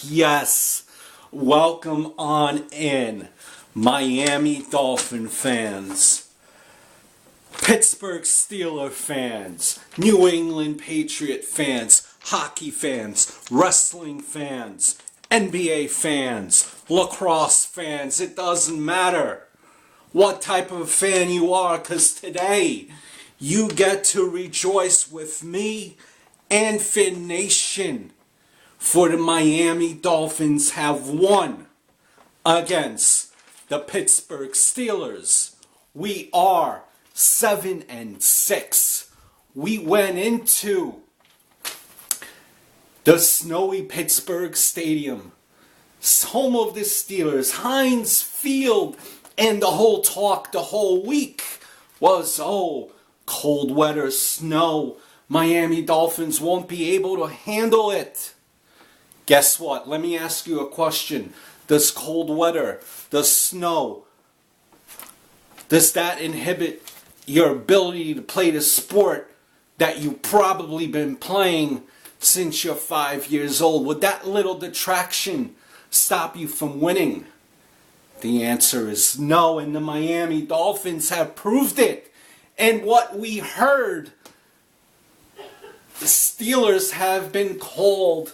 Yes, welcome on in, Miami Dolphin fans, Pittsburgh Steelers fans, New England Patriot fans, hockey fans, wrestling fans, NBA fans, lacrosse fans. It doesn't matter what type of fan you are, because today you get to rejoice with me and Fin Nation. For the Miami Dolphins have won against the Pittsburgh Steelers. We are 7-6. We went into the snowy Pittsburgh Stadium, home of the Steelers, Heinz Field, and the whole talk the whole week was, cold weather, snow, Miami Dolphins won't be able to handle it. Guess what? Let me ask you a question. Does cold weather, does snow, does that inhibit your ability to play the sport that you've probably been playing since you're 5 years old? Would that little detraction stop you from winning? The answer is no, and the Miami Dolphins have proved it. And what we heard, the Steelers have been called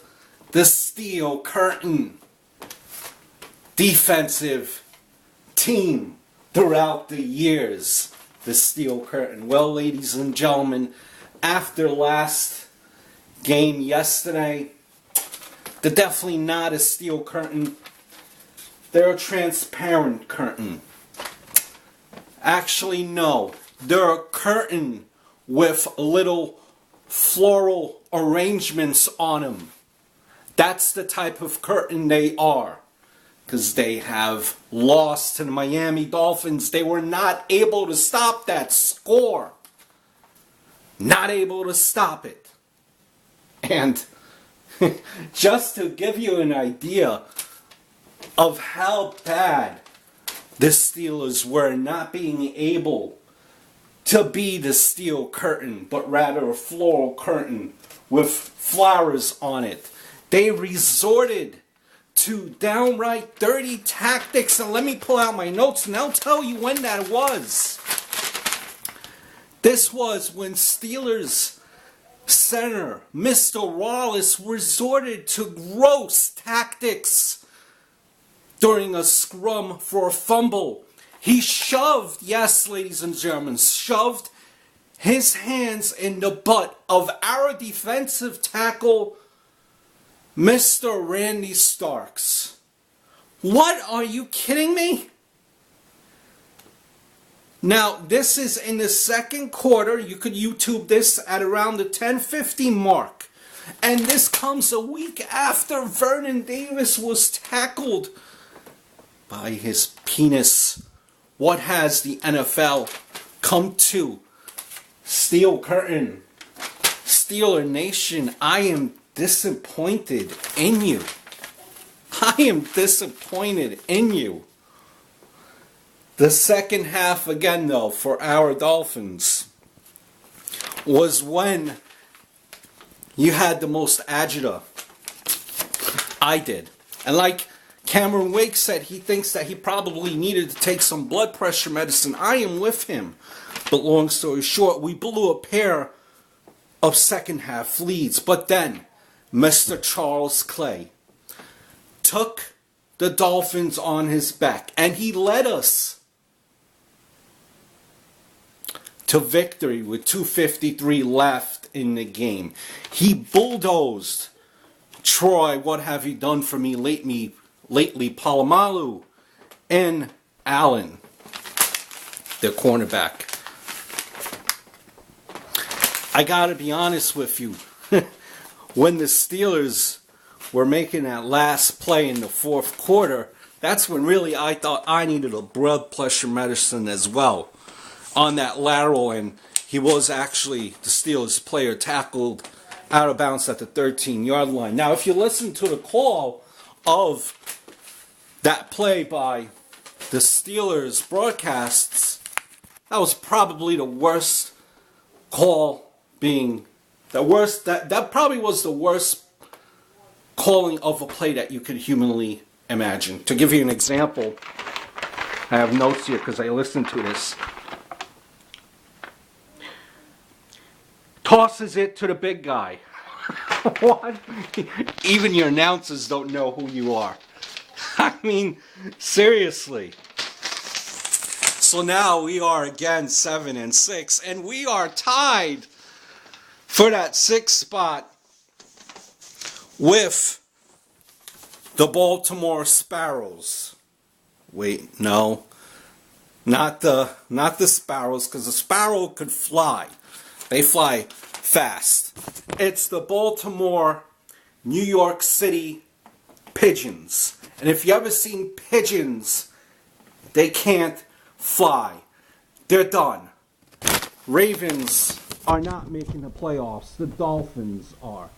the Steel Curtain defensive team throughout the years. The Steel Curtain. Well, ladies and gentlemen, after last game yesterday, they're definitely not a steel curtain. They're a transparent curtain. Actually, no. They're a curtain with little floral arrangements on them. That's the type of curtain they are. Because they have lost to the Miami Dolphins. They were not able to stop that score. Not able to stop it. And just to give you an idea of how bad the Steelers were not being able to be the steel curtain, but rather a floral curtain with flowers on it. They resorted to downright dirty tactics, and let me pull out my notes and I'll tell you when that was. This was when Steelers center Mr. Wallace resorted to gross tactics during a scrum for a fumble. He shoved, yes ladies and gentlemen, shoved his hands in the butt of our defensive tackle, Mr. Randy Starks. What, are you kidding me? Now, this is in the second quarter. You could YouTube this at around the 10:50 mark. And this comes a week after Vernon Davis was tackled by his penis. What has the NFL come to? Steel Curtain. Steeler Nation, I am disappointed in you. I am disappointed in you. The second half, again though, for our Dolphins was when you had the most agita. I did. And like Cameron Wake said, he thinks that he probably needed to take some blood pressure medicine. I am with him. But long story short, we blew a pair of second half leads. But then Mr. Charles Clay took the Dolphins on his back, and he led us to victory with 2:53 left in the game. He bulldozed Troy, what have you done for me lately, Polamalu, and Allen, their cornerback. I gotta be honest with you. When the Steelers were making that last play in the fourth quarter, that's when really I thought I needed a blood pressure medicine as well on that lateral, and he was actually, the Steelers player, tackled out of bounds at the 13-yard line. Now, if you listen to the call of that play by the Steelers broadcasts, that was probably the worst call being, that probably was the worst calling of a play that you could humanly imagine. To give you an example, I have notes here because I listened to this. Tosses it to the big guy. What? Even your announcers don't know who you are. I mean, seriously. So now we are again 7-6, and we are tied for that 6th spot with the Baltimore Sparrows. Wait, no. Not the Sparrows, because the Sparrow could fly. They fly fast. It's the Baltimore, New York City Pigeons. And if you ever seen pigeons, they can't fly. They're done. Ravens are not making the playoffs. The Dolphins are.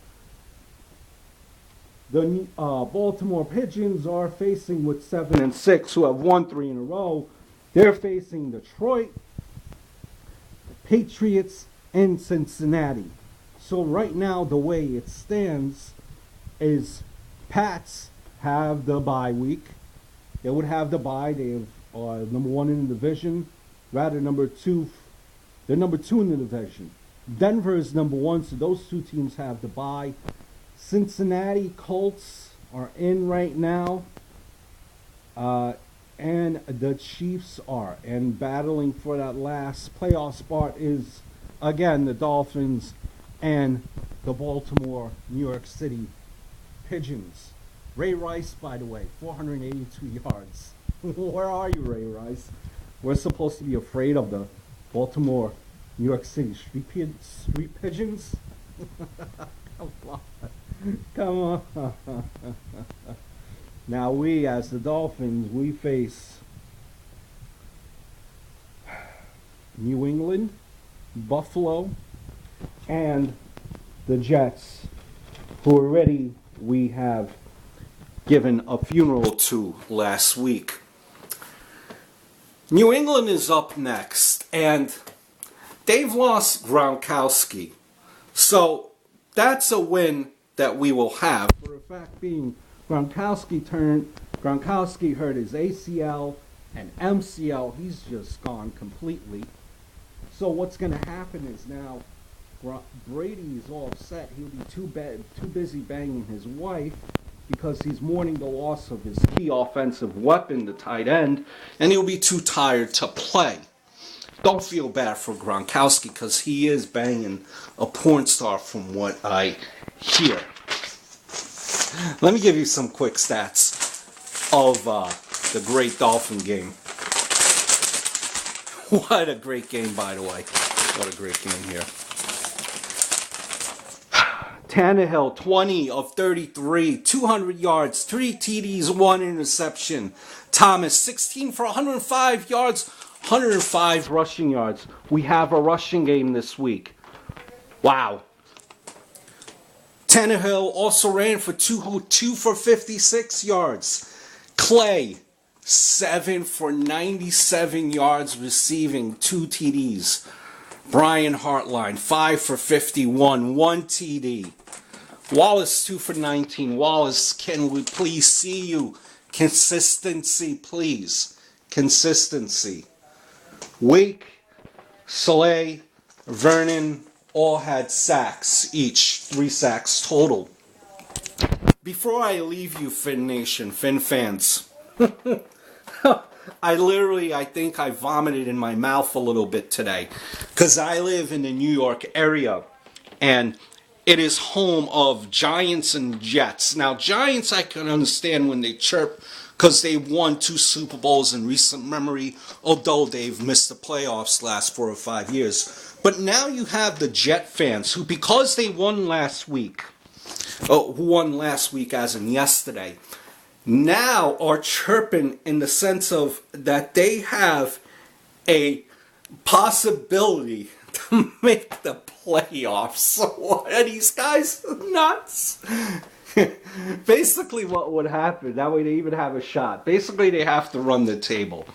The Baltimore Pigeons are facing with 7-6, who have won 3 in a row. They're facing Detroit, the Patriots, and Cincinnati. So right now, the way it stands is Pats have the bye week. They would have the bye. They have number 1 in the division. Rather, number 2. They're number 2 in the division. Denver is number 1, so those 2 teams have the bye. Cincinnati Colts are in right now. And the Chiefs are. And battling for that last playoff spot is, again, the Dolphins and the Baltimore, New York City Pigeons. Ray Rice, by the way, 482 yards. Where are you, Ray Rice? We're supposed to be afraid of the Baltimore, New York City street pigeons? Come on. Come on. Now we, as the Dolphins, we face New England, Buffalo, and the Jets, who already we have given a funeral to last week. New England is up next, and they've lost Gronkowski. So that's a win that we will have. For a fact being, Gronkowski hurt his ACL and MCL. He's just gone completely. So what's going to happen is now Brady is all upset. He'll be too busy banging his wife because he's mourning the loss of his key offensive weapon, the tight end, and he'll be too tired to play. Don't feel bad for Gronkowski because he is banging a porn star from what I hear. Let me give you some quick stats of the great Dolphin game. What a great game, by the way. What a great game here. Tannehill, 20 of 33, 200 yards, 3 TDs, 1 interception. Thomas, 16 for 105 yards, 105 rushing yards. We have a rushing game this week. Wow. Tannehill also ran for 2 for 56 yards. Clay, 7 for 97 yards receiving, 2 TDs. Brian Hartline, 5 for 51, 1 TD. Wallace, 2 for 19. Wallace, can we please see you? Consistency, please. Consistency. Wake, Soleil, Vernon, all had sacks each. 3 sacks total. Before I leave you, Fin Nation, Fin fans, I think I vomited in my mouth a little bit today because I live in the New York area and it is home of Giants and Jets. Now, Giants I can understand when they chirp because they won 2 Super Bowls in recent memory, although they've missed the playoffs last 4 or 5 years. But now you have the Jet fans who, because they won last week, who won last week as in yesterday, now are chirping in the sense of that they have a possibility to make the playoffs. What are these guys nuts? Basically what would happen, that way they even have a shot. Basically they have to run the table.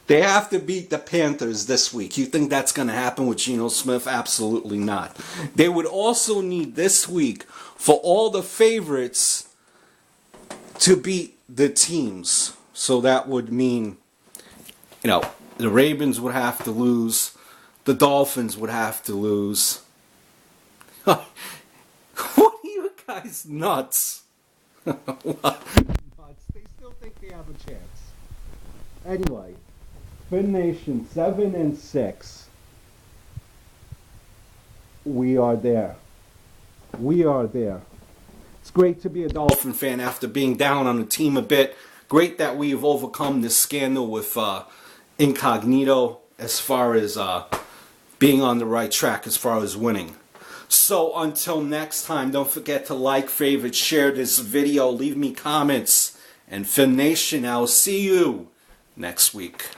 They have to beat the Panthers this week. You think that's going to happen with Geno Smith? Absolutely not. They would also need this week for all the favorites to beat the teams. So that would mean, you know, the Ravens would have to lose. The Dolphins would have to lose. What are you guys nuts? Nuts. They still think they have a chance. Anyway, Fin Nation 7-6. We are there. We are there. It's great to be a Dolphin fan after being down on the team a bit. Great that we've overcome this scandal with Incognito as far as being on the right track as far as winning. So until next time, don't forget to like, favorite, share this video, leave me comments. And Fin Nation, I'll see you next week.